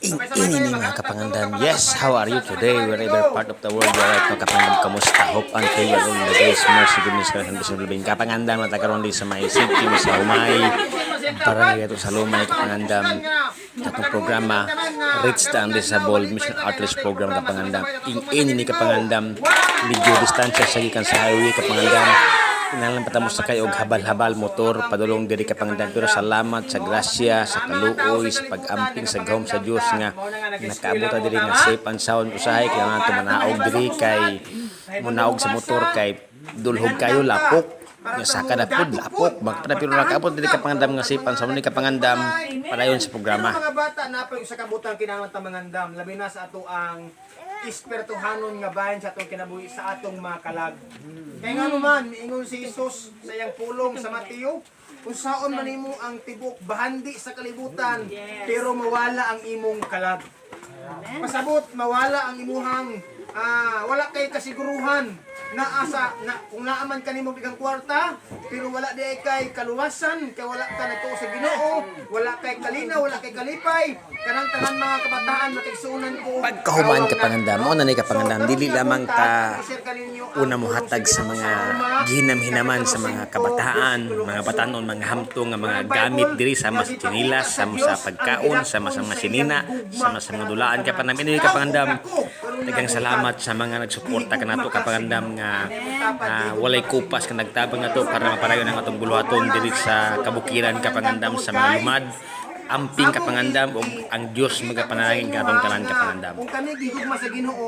Ini mga kapangandam. Yes, how are you today? Wherever part of the world you are at, mga kapangandam, kamusta? Hope and pray along the grace, mercy, goodness, grace, and blessing of the kapangandam. Matakaroon din sa may city, sa Humay, barangay ito sa Lumay, kapangandam. Itong programa, Rich the Undisable Mission Outreach Program, kapangandam. Ini ni kapangandam, medyo distansya sa gikan sa highway, kapangandam. Inalang patamos sa kayo og habal-habal motor padulong diri kapangandam, pero salamat sa grasya, sa kaluoy, sa pag-amping sa gahom sa Dios nga nakaabot diri nga safe and sound usahay kaya nato manaog diri kay munaog sa motor kay dulhog kayo lapok nga saka na pud lapok magpara pero nakaabot diri kapangandam nga safe and sound ni kapangandam padayon sa programa. Mga bata na pa sa kabutang kinahanglan ta mangandam labi na sa ato ang espertuhanon nga bahin sa atong kinabuhi sa atong mga kalag. Kaya nga naman, miingon si Jesus sa iyang pulong sa Mateo, kung saon man imo ang tibok bahandi sa kalibutan, pero mawala ang imong kalag. Pasabot, mawala ang imuhang, wala kay kasiguruhan na asa, kung naaman ka nimo bigang kwarta, pero wala di kay kaluwasan, kay wala ka nato sa Ginoo, wala kay kalina, wala kay kalipay, kanang tanan mga kabataan matigsunan ko. Pagkahuman kapangandam, mo na ni kapangandam, dili lamang ta una mo hatag sa mga gihinam-hinaman sa mga kabataan, mga batanon, mga hamtong, mga gamit diri sama sa chinilas, sama sa pagkaon, sama sa mga sinina, sama sa mga dulaan kapangandam. Ini kapangandam, daghang salamat sa mga nagsuporta kanato kapangandam nga walay kupas ka nagtabang nato para maparayon ang atong buluhaton diri sa kabukiran kapangandam sa mga lumad. Amping kapangandam ug ang Dios magapanalangin katong tanan kapangandam. Kung kami gihugma sa Ginoo